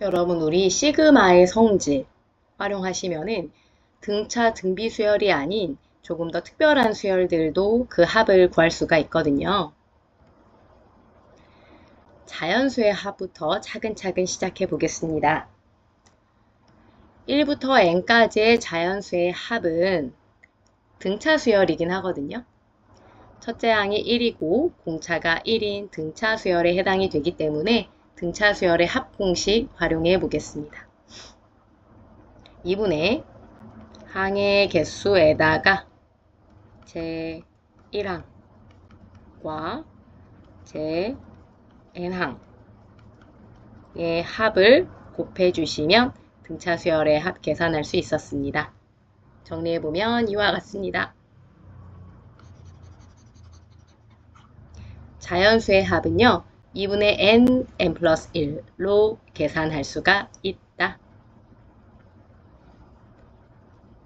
여러분, 우리 시그마의 성질 활용하시면은 등차 등비 수열이 아닌 조금 더 특별한 수열들도 그 합을 구할 수가 있거든요. 자연수의 합부터 차근차근 시작해 보겠습니다. 1부터 n까지의 자연수의 합은 등차 수열이긴 하거든요. 첫째 항이 1이고 공차가 1인 등차 수열에 해당이 되기 때문에 등차 수열의 합 공식 활용해 보겠습니다. 2분의 항의 개수에다가 제 1항과 제 n항의 합을 곱해주시면 등차 수열의 합 계산할 수 있었습니다. 정리해보면 이와 같습니다. 자연수의 합은요, 2분의 n 플러스 1로 계산할 수가 있다.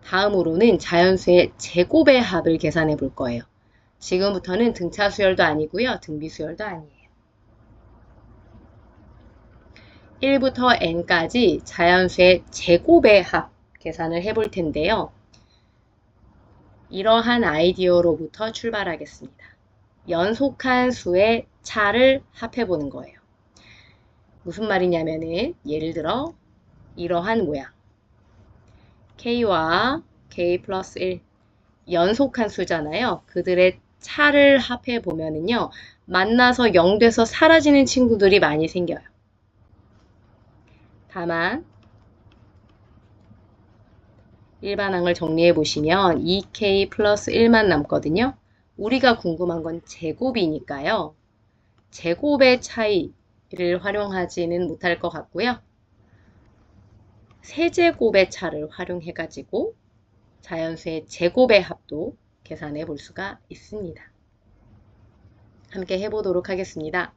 다음으로는 자연수의 제곱의 합을 계산해 볼 거예요. 지금부터는 등차 수열도 아니고요, 등비 수열도 아니에요. 1부터 n까지 자연수의 제곱의 합 계산을 해볼 텐데요. 이러한 아이디어로부터 출발하겠습니다. 연속한 수의 차를 합해보는 거예요. 무슨 말이냐면은 예를 들어 이러한 모양 k와 k 플러스 1 연속한 수잖아요. 그들의 차를 합해보면은요. 만나서 0 돼서 사라지는 친구들이 많이 생겨요. 다만 일반항을 정리해 보시면 2k 플러스 1만 남거든요. 우리가 궁금한 건 제곱이니까요. 제곱의 차이를 활용하지는 못할 것 같고요. 세제곱의 차를 활용해가지고 자연수의 제곱의 합도 계산해 볼 수가 있습니다. 함께 해보도록 하겠습니다.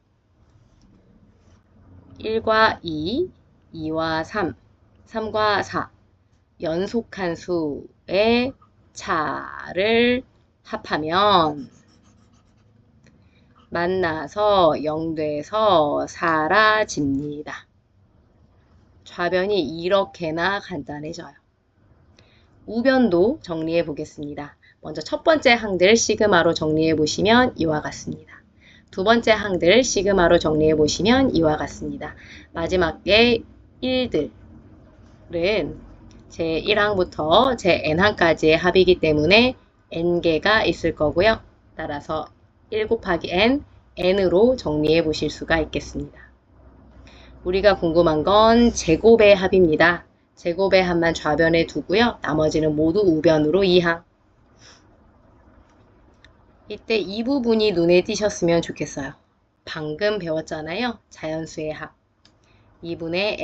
1과 2, 2와 3, 3과 4 연속한 수의 차를 합하면 만나서 0 돼서 사라집니다. 좌변이 이렇게나 간단해져요. 우변도 정리해 보겠습니다. 먼저 첫 번째 항들 시그마로 정리해 보시면 이와 같습니다. 두 번째 항들 시그마로 정리해 보시면 이와 같습니다. 마지막에 1들은 제 1항부터 제 n항까지의 합이기 때문에 n개가 있을 거고요. 따라서 1 곱하기 n, n으로 정리해 보실 수가 있겠습니다. 우리가 궁금한 건 제곱의 합입니다. 제곱의 합만 좌변에 두고요. 나머지는 모두 우변으로 이항. 이때 이 부분이 눈에 띄셨으면 좋겠어요. 방금 배웠잖아요. 자연수의 합. 2분의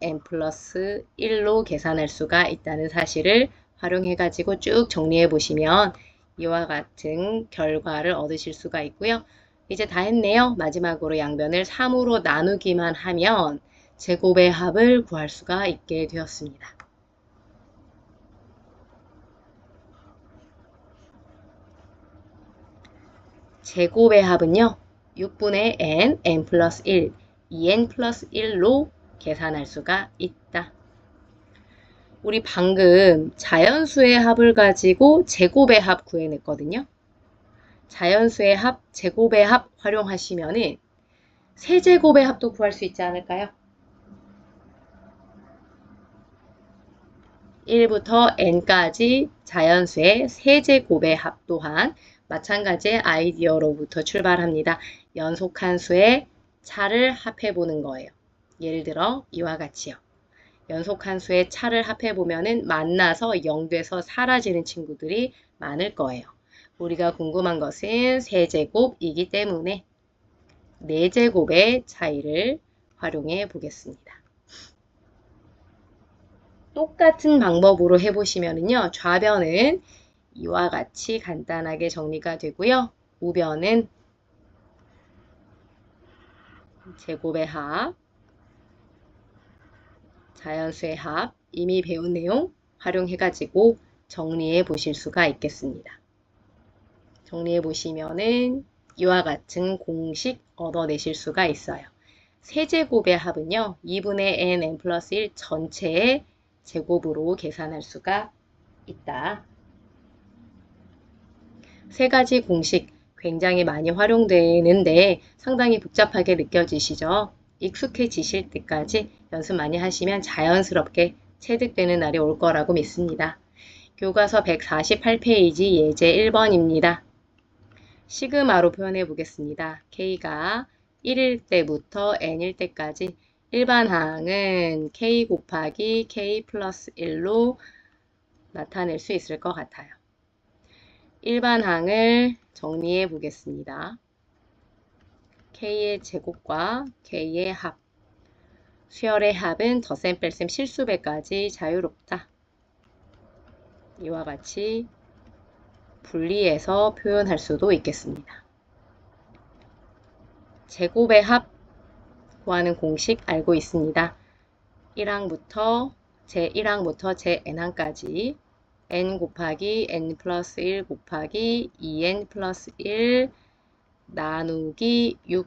n 플러스 1로 계산할 수가 있다는 사실을 활용해가지고 쭉 정리해 보시면 이와 같은 결과를 얻으실 수가 있고요. 이제 다 했네요. 마지막으로 양변을 3으로 나누기만 하면 제곱의 합을 구할 수가 있게 되었습니다. 제곱의 합은요. 6분의 n 플러스 1, 2n 플러스 1로 계산할 수가 있다. 우리 방금 자연수의 합을 가지고 제곱의 합 구해냈거든요. 자연수의 합, 제곱의 합 활용하시면은 세제곱의 합도 구할 수 있지 않을까요? 1부터 n까지 자연수의 세제곱의 합 또한 마찬가지의 아이디어로부터 출발합니다. 연속한 수의 차를 합해보는 거예요. 예를 들어 이와 같이요. 연속한 수의 차를 합해보면은 만나서 0 돼서 사라지는 친구들이 많을 거예요. 우리가 궁금한 것은 세제곱이기 때문에 4제곱의 차이를 활용해 보겠습니다. 똑같은 방법으로 해보시면요. 좌변은 이와 같이 간단하게 정리가 되고요. 우변은 제곱의 합, 자연수의 합, 이미 배운 내용 활용해가지고 정리해 보실 수가 있겠습니다. 정리해 보시면은 이와 같은 공식 얻어내실 수가 있어요. 세제곱의 합은요. 2분의 n 플러스 1 전체의 제곱으로 계산할 수가 있다. 세 가지 공식 굉장히 많이 활용되는데 상당히 복잡하게 느껴지시죠? 익숙해지실 때까지 연습 많이 하시면 자연스럽게 체득되는 날이 올 거라고 믿습니다. 교과서 148페이지 예제 1번입니다. 시그마로 표현해 보겠습니다. K가 1일 때부터 n일 때까지 일반항은 K 곱하기 K 플러스 1로 나타낼 수 있을 것 같아요. 일반항을 정리해 보겠습니다. K의 제곱과 K의 합. 수열의 합은 덧셈 뺄셈 실수배까지 자유롭다. 이와 같이 분리해서 표현할 수도 있겠습니다. 제곱의 합 구하는 공식 알고 있습니다. 1항부터 제1항부터 제 n항까지 n 곱하기 n 플러스 1 곱하기 2n 플러스 1 나누기 6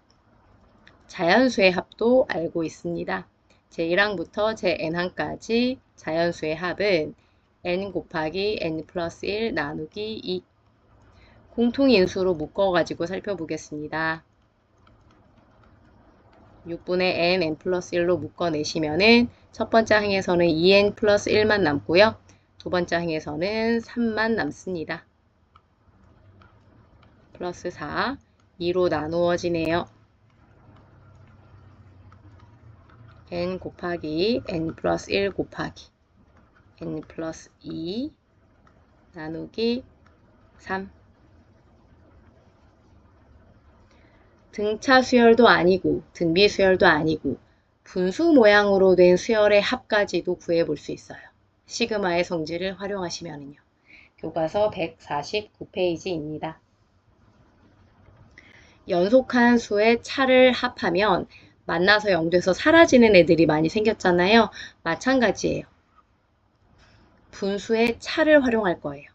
자연수의 합도 알고 있습니다. 제1항부터 제 n항까지 자연수의 합은 n 곱하기 n 플러스 1 나누기 2 공통인수로 묶어가지고 살펴보겠습니다. 6분의 n 플러스 1로 묶어내시면은 첫 번째 항에서는 2n 플러스 1만 남고요. 두 번째 항에서는 3만 남습니다. 플러스 4, 2로 나누어지네요. n 곱하기 n 플러스 1 곱하기 n 플러스 2 나누기 3 등차 수열도 아니고 등비 수열도 아니고 분수 모양으로 된 수열의 합까지도 구해볼 수 있어요. 시그마의 성질을 활용하시면요. 교과서 149페이지입니다. 연속한 수의 차를 합하면 만나서 0돼서 사라지는 애들이 많이 생겼잖아요. 마찬가지예요. 분수의 차를 활용할 거예요.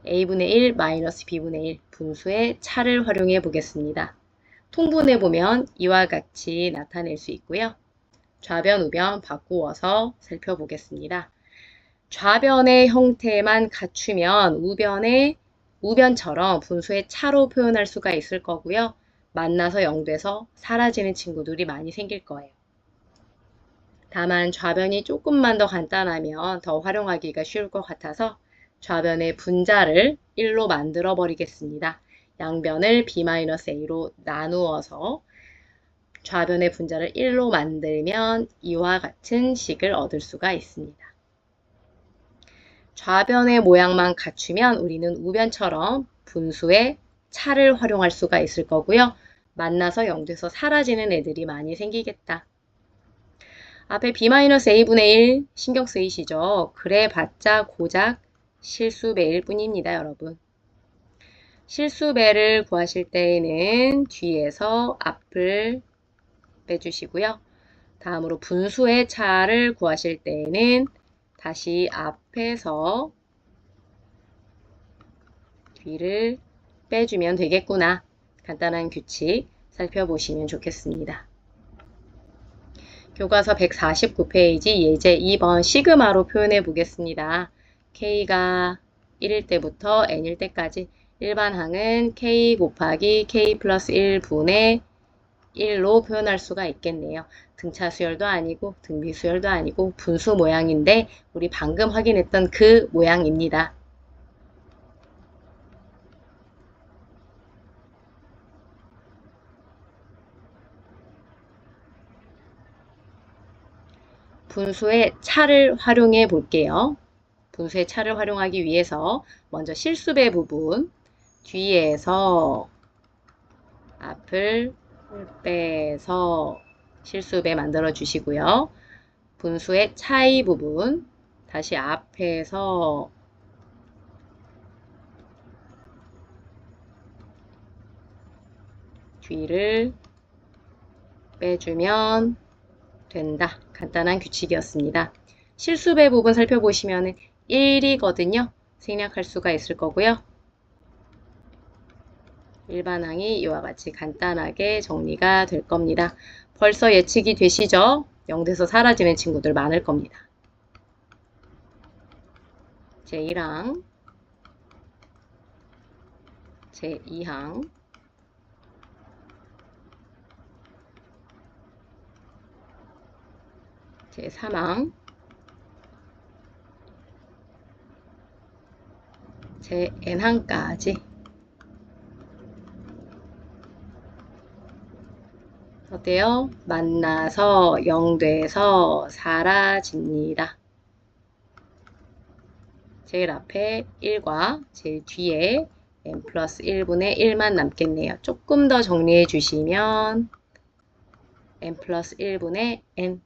a분의 1 마이너스 b분의 1 분수의 차를 활용해 보겠습니다. 통분해 보면 이와 같이 나타낼 수 있고요. 좌변, 우변 바꾸어서 살펴보겠습니다. 좌변의 형태만 갖추면 우변처럼 분수의 차로 표현할 수가 있을 거고요. 만나서 0돼서 사라지는 친구들이 많이 생길 거예요. 다만 좌변이 조금만 더 간단하면 더 활용하기가 쉬울 것 같아서 좌변의 분자를 1로 만들어 버리겠습니다. 양변을 b-a로 나누어서 좌변의 분자를 1로 만들면 이와 같은 식을 얻을 수가 있습니다. 좌변의 모양만 갖추면 우리는 우변처럼 분수의 차를 활용할 수가 있을 거고요. 만나서 0돼서 사라지는 애들이 많이 생기겠다. 앞에 b-a분의 1 신경 쓰이시죠? 그래봤자 고작 실수배일 뿐입니다, 여러분. 실수배를 구하실 때에는 뒤에서 앞을 빼주시고요. 다음으로 분수의 차를 구하실 때에는 다시 앞에서 뒤를 빼주면 되겠구나. 간단한 규칙 살펴보시면 좋겠습니다. 교과서 149페이지 예제 2번 시그마로 표현해 보겠습니다. K가 1일 때부터 n일 때까지 일반항은 K 곱하기 K 플러스 1분의 1로 표현할 수가 있겠네요. 등차 수열도 아니고 등비 수열도 아니고 분수 모양인데 우리 방금 확인했던 그 모양입니다. 분수의 차를 활용해 볼게요. 분수의 차를 활용하기 위해서 먼저 실수배 부분 뒤에서 앞을 빼서 실수배 만들어 주시고요. 분수의 차이 부분 다시 앞에서 뒤를 빼주면 된다. 간단한 규칙이었습니다. 실수배 부분 살펴보시면 1이거든요. 생략할 수가 있을 거고요. 일반항이 이와 같이 간단하게 정리가 될 겁니다. 벌써 예측이 되시죠? 0에서 사라지는 친구들 많을 겁니다. 제1항, 제2항, 제3항, 제-n항까지. 어때요? 만나서 0돼서 사라집니다. 제일 앞에 1과 제일 뒤에 n 플러스 1분의 1만 남겠네요. 조금 더 정리해 주시면 n 플러스 1분의 n